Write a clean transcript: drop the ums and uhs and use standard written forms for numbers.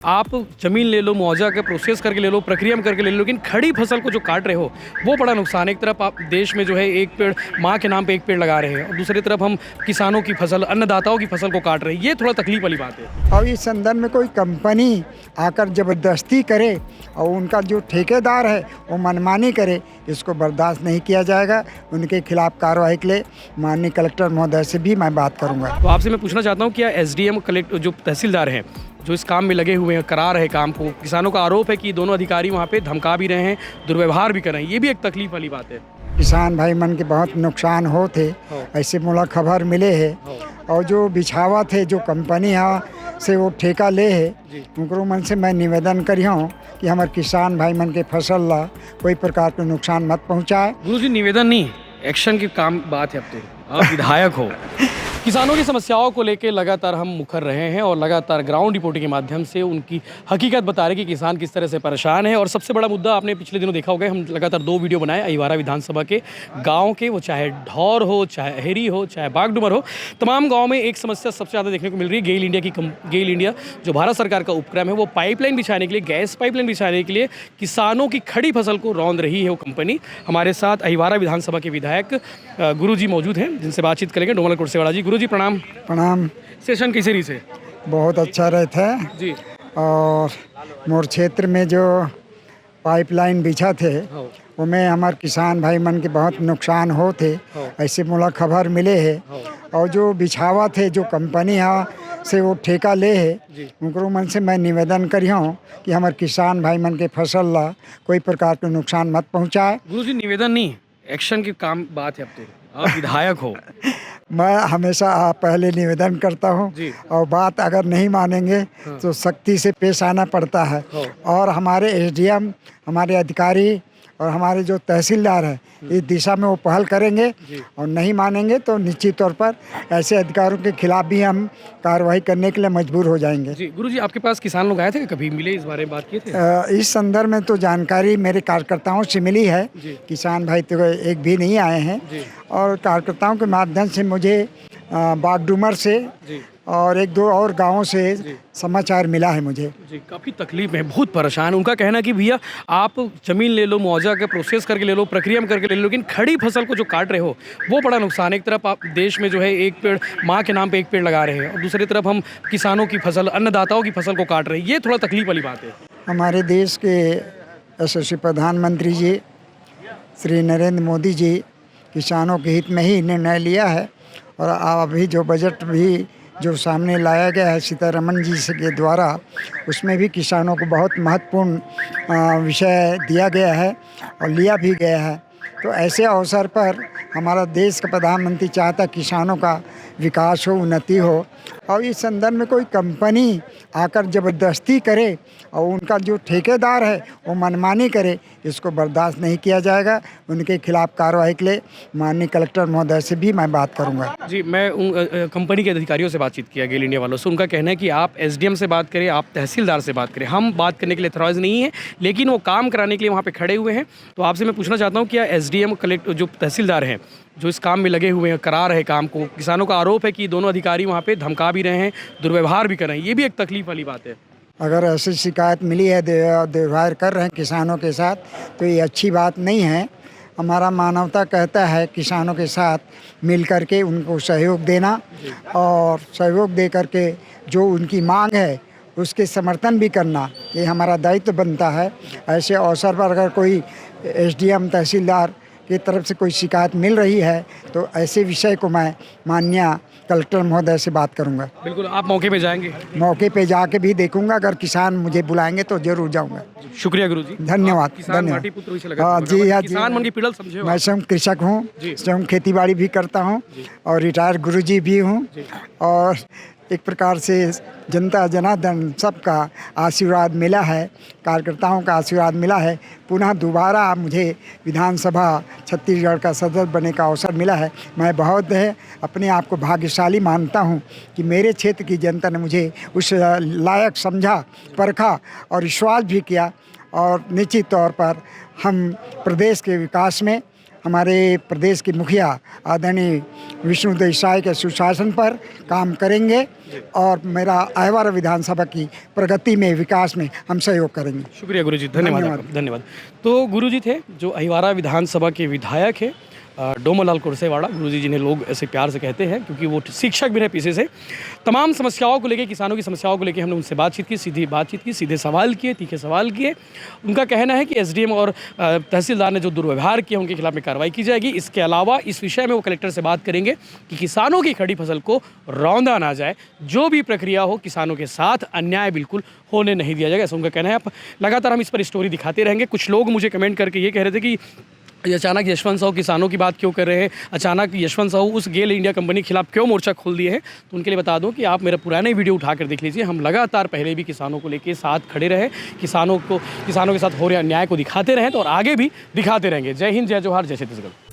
आप ज़मीन ले लो, मुआवजा का प्रोसेस करके ले लो, प्रक्रिया में करके ले लो, लेकिन खड़ी फसल को जो काट रहे हो, वो बड़ा नुकसान है। एक तरफ आप देश में जो है एक पेड़ माँ के नाम पे एक पेड़ लगा रहे हैं और दूसरी तरफ हम किसानों की फसल, अन्नदाताओं की फसल को काट रहे हैं। ये थोड़ा तकलीफ वाली बात है। और इस संदर्भ में कोई कंपनी आकर ज़बरदस्ती करे और उनका जो ठेकेदार है वो मनमानी करे, इसको बर्दाश्त नहीं किया जाएगा। उनके खिलाफ कार्रवाई के लिए माननीय कलेक्टर महोदय से भी मैं बात करूंगा। तो आपसे मैं पूछना चाहता हूँ, क्या एसडीएम कलेक्टर जो तहसीलदार हैं जो इस काम में लगे हुए हैं, करा रहे काम को, किसानों का आरोप है कि दोनों अधिकारी वहाँ पे धमका भी रहे हैं, दुर्व्यवहार भी कर रहे हैं, ये भी एक तकलीफ वाली बात है। किसान भाई मन के बहुत नुकसान हो थे, ऐसे मोला खबर मिले है। और जो बिछावा थे, जो कंपनी है से वो ठेका ले है, उनको मन से मैं निवेदन करी हूँ कि हमारे किसान भाई मन के फसल ला कोई प्रकार के नुकसान मत पहुँचाए। गुरुजी, निवेदन नहीं, एक्शन की काम बात है। अब तो आप विधायक हो। किसानों की समस्याओं को लेकर लगातार हम मुखर रहे हैं और लगातार ग्राउंड रिपोर्टिंग के माध्यम से उनकी हकीकत बता रहे हैं कि किसान किस तरह से परेशान है। और सबसे बड़ा मुद्दा आपने पिछले दिनों देखा होगा, हम लगातार 2 वीडियो बनाए अहिवारा विधानसभा के गांव के, वो चाहे ढौर हो, चाहे हेरी हो, चाहे बागडुमर हो, तमाम गाँव में एक समस्या सबसे ज़्यादा देखने को मिल रही है। गेल इंडिया जो भारत सरकार का उपक्रम है, वो पाइपलाइन बिछाने के लिए, गैस पाइपलाइन बिछाने के लिए किसानों की खड़ी फसल को रौंद रही है वो कंपनी। हमारे साथ अहिवारा विधानसभा के विधायक गुरुजी मौजूद हैं, जिनसे बातचीत करेंगे। डोमल कुर्सेवाड़ा जी, गुरुजी प्रणाम। प्रणाम। सेशन किस रही से बहुत अच्छा रहता है जी। और मोर क्षेत्र में जो पाइपलाइन बिछा थे उनमें हमारे किसान भाई मन के बहुत नुकसान हो थे, ऐसे मोला खबर मिले है। और जो बिछावा थे, जो कंपनी है से वो ठेका ले है, उनको मन से मैं निवेदन करी हूँ कि हमारे किसान भाई मन के फसल ला कोई प्रकार के नुकसान मत पहुँचाए। गुरुजी, निवेदन नहीं, एक्शन की काम बात है। अब तो आप विधायक हो। मैं हमेशा पहले निवेदन करता हूँ और बात अगर नहीं मानेंगे तो सख्ती से पेश आना पड़ता है। और हमारे एसडीएम, हमारे अधिकारी और हमारे जो तहसीलदार हैं, इस दिशा में वो पहल करेंगे। और नहीं मानेंगे तो निश्चित तौर पर ऐसे अधिकारियों के खिलाफ भी हम कार्रवाई करने के लिए मजबूर हो जाएंगे। जी गुरुजी, आपके पास किसान लोग आए थे, कभी मिले, इस बारे में बात किए थे? इस संदर्भ में तो जानकारी मेरे कार्यकर्ताओं से मिली है, किसान भाई तो एक भी नहीं आए हैं। और कार्यकर्ताओं के माध्यम से मुझे बागडुमर से और 1-2 और गांवों से समाचार मिला है मुझे। जी, काफ़ी तकलीफ है, बहुत परेशान। उनका कहना है कि भैया आप ज़मीन ले लो, मुआवजा का प्रोसेस करके ले लो, प्रक्रिया में करके ले लो, लेकिन खड़ी फसल को जो काट रहे हो, वो बड़ा नुकसान है। एक तरफ आप देश में जो है एक पेड़ माँ के नाम पे एक पेड़ लगा रहे हैं और दूसरी तरफ हम किसानों की फसल, अन्नदाताओं की फसल को काट रहे हैं। ये थोड़ा तकलीफ वाली बात है। हमारे देश के यशस्वी प्रधानमंत्री जी श्री नरेंद्र मोदी जी किसानों के हित में ही निर्णय लिया है। और अभी जो बजट भी जो सामने लाया गया है सीतारमण जी से के द्वारा, उसमें भी किसानों को बहुत महत्वपूर्ण विषय दिया गया है और लिया भी गया है। तो ऐसे अवसर पर हमारा देश का प्रधानमंत्री चाहता किसानों का विकास हो, उन्नति हो। और इस संदर्भ में कोई कंपनी आकर ज़बरदस्ती करे और उनका जो ठेकेदार है वो मनमानी करे, इसको बर्दाश्त नहीं किया जाएगा। उनके खिलाफ कार्रवाई के लिए माननीय कलेक्टर महोदय से भी मैं बात करूंगा। जी, मैं कंपनी के अधिकारियों से बातचीत किया, गेल इंडिया वालों से। उनका कहना है कि आप एसडीएम से बात करें, आप तहसीलदार से बात करें, हम बात करने के लिए अथॉराइज नहीं है, लेकिन वो काम कराने के लिए वहाँ पे खड़े हुए हैं। तो आपसे मैं पूछना चाहता हूँ, क्या एसडीएम कलेक्टर जो तहसीलदार हैं जो इस काम में लगे हुए हैं, करा रहे काम को, किसानों का आरोप है कि दोनों अधिकारी वहाँ पे धमका भी रहे हैं, दुर्व्यवहार भी कर रहे हैं, ये भी एक तकलीफ वाली बात है। अगर ऐसी शिकायत मिली है, दुर्व्यवहार कर रहे हैं किसानों के साथ, तो ये अच्छी बात नहीं है। हमारा मानवता कहता है किसानों के साथ मिल कर के उनको सहयोग देना और सहयोग दे कर के जो उनकी मांग है उसके समर्थन भी करना, ये हमारा दायित्व बनता है। ऐसे अवसर पर अगर कोई एसडीएम तहसीलदार की तरफ से कोई शिकायत मिल रही है तो ऐसे विषय को मैं माननीय कलेक्टर महोदय से बात करूंगा। बिल्कुल, आप मौके पे जाएंगे? मौके पे जाके भी देखूंगा, अगर किसान मुझे बुलाएंगे तो जरूर जाऊंगा। शुक्रिया गुरुजी, धन्यवाद। माटी पुत्र से लगा। हाँ जी, हाँ जी। किसान मन की पीड़ा समझे। मैं स्वयं कृषक हूँ, स्वयं खेती बाड़ी भी करता हूँ और रिटायर्ड गुरुजी भी हूँ। और एक प्रकार से जनता जनार्दन सबका आशीर्वाद मिला है, कार्यकर्ताओं का आशीर्वाद मिला है। पुनः दोबारा मुझे विधानसभा छत्तीसगढ़ का सदस्य बनने का अवसर मिला है। मैं बहुत अपने आप को भाग्यशाली मानता हूं कि मेरे क्षेत्र की जनता ने मुझे उस लायक समझा, परखा और विश्वास भी किया। और निश्चित तौर पर हम प्रदेश के विकास में हमारे प्रदेश के मुखिया आदरणीय विष्णु देसाई के सुशासन पर काम करेंगे और मेरा अहिवारा विधानसभा की प्रगति में, विकास में हम सहयोग करेंगे। शुक्रिया गुरुजी, धन्यवाद आपका, धन्यवाद। तो गुरुजी थे जो अहिवारा विधानसभा के विधायक है डोमोलाल कुरसेवाड़ा। गुरुजी जिन्हें लोग ऐसे प्यार से कहते हैं क्योंकि वो शिक्षक भी रहे पेशे से। तमाम समस्याओं को लेके, किसानों की समस्याओं को लेके हमने उनसे बातचीत की, सीधी बातचीत की, सीधे सवाल किए, तीखे सवाल किए। उनका कहना है कि एसडीएम और तहसीलदार ने जो दुर्व्यवहार किया उनके खिलाफ में कार्रवाई की जाएगी। इसके अलावा इस विषय में वो कलेक्टर से बात करेंगे कि किसानों की खड़ी फसल को रौंदा ना जाए, जो भी प्रक्रिया हो किसानों के साथ अन्याय बिल्कुल होने नहीं दिया जाएगा, ऐसा उनका कहना है। अब लगातार हम इस पर स्टोरी दिखाते रहेंगे। कुछ लोग मुझे कमेंट करके ये कह रहे थे कि अचानक यशवंत साहू किसानों की बात क्यों कर रहे हैं, अचानक यशवंत साहू उस गेल इंडिया कंपनी के खिलाफ क्यों मोर्चा खोल दिए हैं। तो उनके लिए बता दूं कि आप मेरा पुराने वीडियो उठाकर देख लीजिए। हम लगातार पहले भी किसानों को लेकर साथ खड़े रहे, किसानों के साथ हो रहे अन्याय को दिखाते रहे, तो और आगे भी दिखाते रहेंगे। जय हिंद, जय जोहार, जय छत्तीसगढ़।